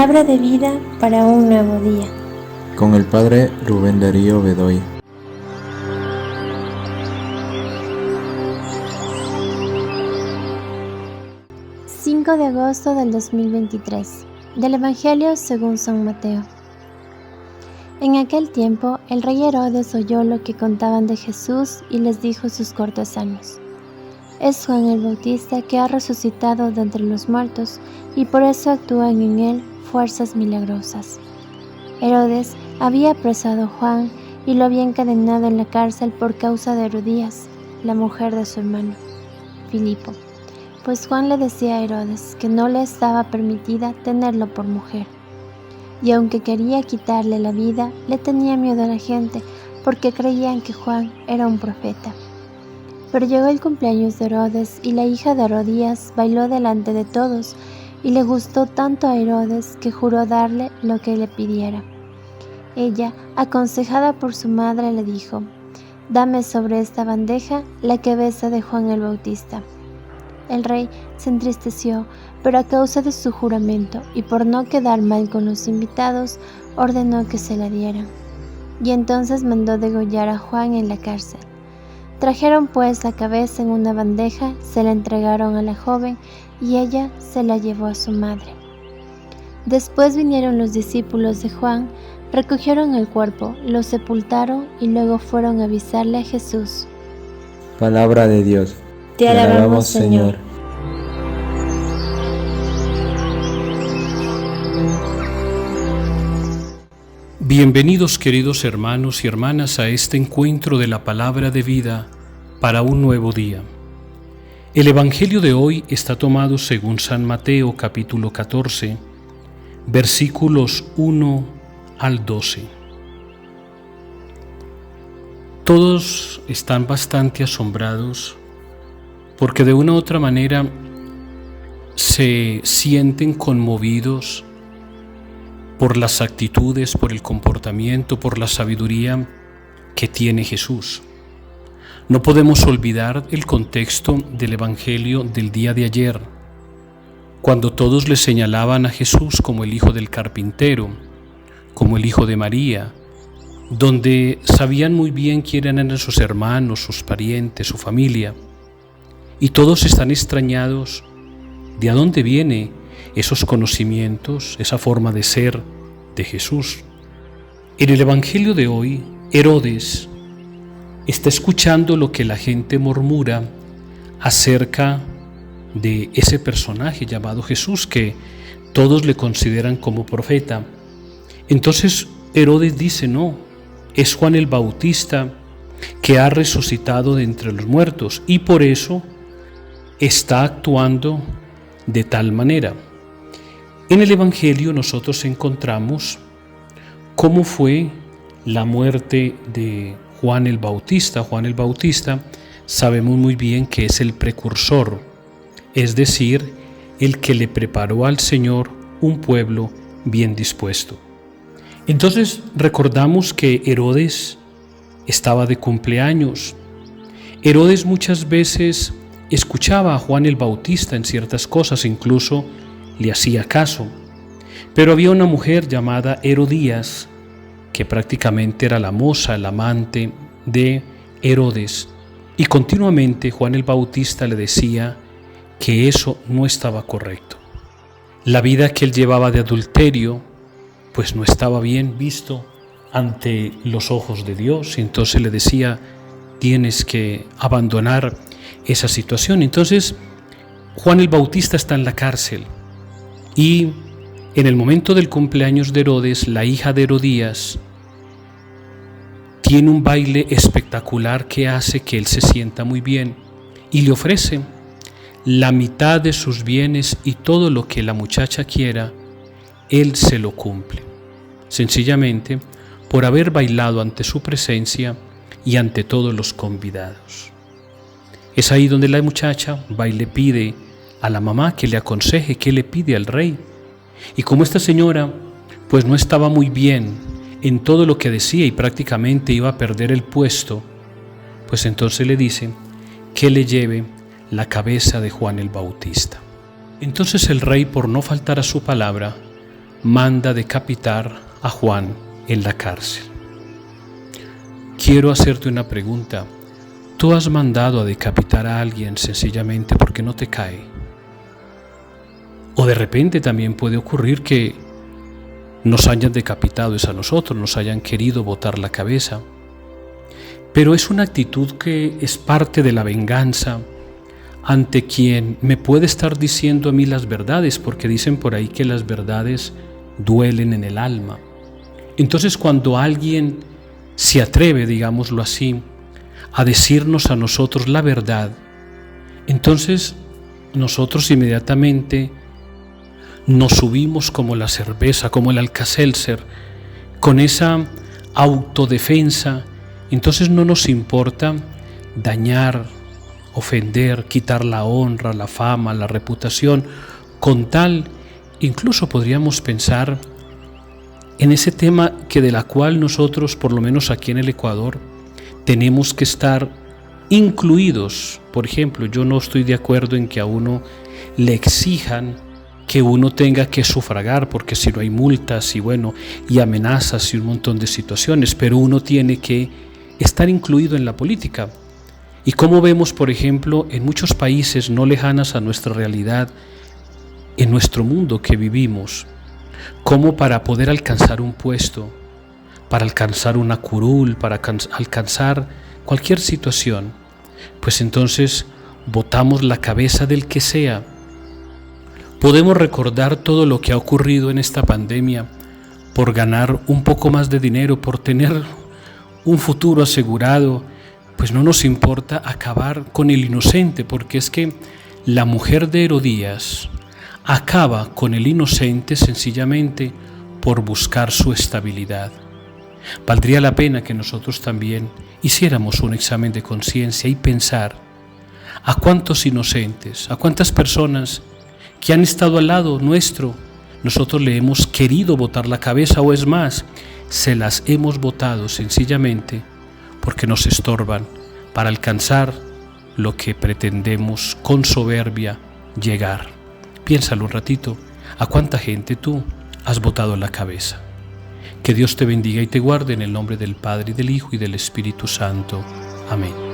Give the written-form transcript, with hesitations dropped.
Palabra de vida para un nuevo día. Con el Padre Rubén Darío Bedoy. ...5 de agosto del 2023... del Evangelio según San Mateo. En aquel tiempo, el rey Herodes oyó lo que contaban de Jesús y les dijo a sus cortesanos: «Es Juan el Bautista que ha resucitado de entre los muertos, y por eso actúan en él fuerzas milagrosas». Herodes había apresado a Juan y lo había encadenado en la cárcel por causa de Herodías, la mujer de su hermano Filipo, pues Juan le decía a Herodes que no le estaba permitida tenerlo por mujer. Y aunque quería quitarle la vida, le tenía miedo a la gente, porque creían que Juan era un profeta. Pero llegó el cumpleaños de Herodes, y la hija de Herodías bailó delante de todos, y le gustó tanto a Herodes que juró darle lo que le pidiera. Ella, aconsejada por su madre, le dijo: «Dame sobre esta bandeja la cabeza de Juan el Bautista». El rey se entristeció, pero a causa de su juramento y por no quedar mal con los invitados, ordenó que se la dieran. Y entonces mandó degollar a Juan en la cárcel. Trajeron pues la cabeza en una bandeja, se la entregaron a la joven y ella se la llevó a su madre. Después vinieron los discípulos de Juan, recogieron el cuerpo, lo sepultaron y luego fueron a avisarle a Jesús. Palabra de Dios. Te alabamos, Señor. Bienvenidos, queridos hermanos y hermanas, a este encuentro de la palabra de vida para un nuevo día. El Evangelio de hoy está tomado según San Mateo capítulo 14, versículos 1 al 12. Todos están bastante asombrados porque de una u otra manera se sienten conmovidos por las actitudes, por el comportamiento, por la sabiduría que tiene Jesús. No podemos olvidar el contexto del Evangelio del día de ayer, cuando todos le señalaban a Jesús como el hijo del carpintero, como el hijo de María, donde sabían muy bien quién eran sus hermanos, sus parientes, su familia, y todos están extrañados de a dónde viene esos conocimientos, esa forma de ser de Jesús. En el Evangelio de hoy, Herodes está escuchando lo que la gente murmura acerca de ese personaje llamado Jesús, que todos le consideran como profeta. Entonces Herodes dice: no, es Juan el Bautista que ha resucitado de entre los muertos, y por eso está actuando de tal manera. En el Evangelio nosotros encontramos cómo fue la muerte de Juan el Bautista. Juan el Bautista sabemos muy bien que es el precursor, es decir, el que le preparó al Señor un pueblo bien dispuesto. Entonces recordamos que Herodes estaba de cumpleaños. Herodes muchas veces escuchaba a Juan el Bautista en ciertas cosas, incluso le hacía caso. Pero había una mujer llamada Herodías, que prácticamente era la moza, el amante de Herodes, y continuamente Juan el Bautista le decía que eso no estaba correcto. La vida que él llevaba de adulterio, pues no estaba bien visto ante los ojos de Dios, y entonces le decía: tienes que abandonar esa situación. Entonces Juan el Bautista está en la cárcel, y en el momento del cumpleaños de Herodes, la hija de Herodías tiene un baile espectacular que hace que él se sienta muy bien, y le ofrece la mitad de sus bienes, y todo lo que la muchacha quiera, él se lo cumple, sencillamente por haber bailado ante su presencia y ante todos los convidados. Es ahí donde la muchacha va y le pide a la mamá que le aconseje qué le pide al rey. Y como esta señora pues no estaba muy bien en todo lo que decía y prácticamente iba a perder el puesto, pues entonces le dice que le lleve la cabeza de Juan el Bautista. Entonces el rey, por no faltar a su palabra, manda decapitar a Juan en la cárcel. Quiero hacerte una pregunta. ¿Tú has mandado a decapitar a alguien sencillamente porque no te cae? O de repente también puede ocurrir que nos hayan decapitado a nosotros, nos hayan querido botar la cabeza. Pero es una actitud que es parte de la venganza ante quien me puede estar diciendo a mí las verdades, porque dicen por ahí que las verdades duelen en el alma. Entonces, cuando alguien se atreve, digámoslo así, a decirnos a nosotros la verdad, entonces nosotros inmediatamente nos subimos como la cerveza, como el Alka-Seltzer, con esa autodefensa. Entonces no nos importa dañar, ofender, quitar la honra, la fama, la reputación, con tal, incluso podríamos pensar en ese tema que de la cual nosotros, por lo menos aquí en el Ecuador, tenemos que estar incluidos. Por ejemplo, yo no estoy de acuerdo en que a uno le exijan que uno tenga que sufragar, porque si no hay multas y amenazas y un montón de situaciones, pero uno tiene que estar incluido en la política. Y como vemos, por ejemplo, en muchos países no lejanas a nuestra realidad, en nuestro mundo que vivimos, como para poder alcanzar un puesto, para alcanzar una curul, para alcanzar cualquier situación, pues entonces botamos la cabeza del que sea. Podemos recordar todo lo que ha ocurrido en esta pandemia por ganar un poco más de dinero, por tener un futuro asegurado. Pues no nos importa acabar con el inocente, porque es que la mujer de Herodías acaba con el inocente sencillamente por buscar su estabilidad. Valdría la pena que nosotros también hiciéramos un examen de conciencia y pensar a cuántos inocentes, a cuántas personas que han estado al lado nuestro, nosotros le hemos querido botar la cabeza, o es más, se las hemos botado sencillamente porque nos estorban para alcanzar lo que pretendemos con soberbia llegar. Piénsalo un ratito, ¿a cuánta gente tú has botado la cabeza? Que Dios te bendiga y te guarde en el nombre del Padre, y del Hijo, y del Espíritu Santo. Amén.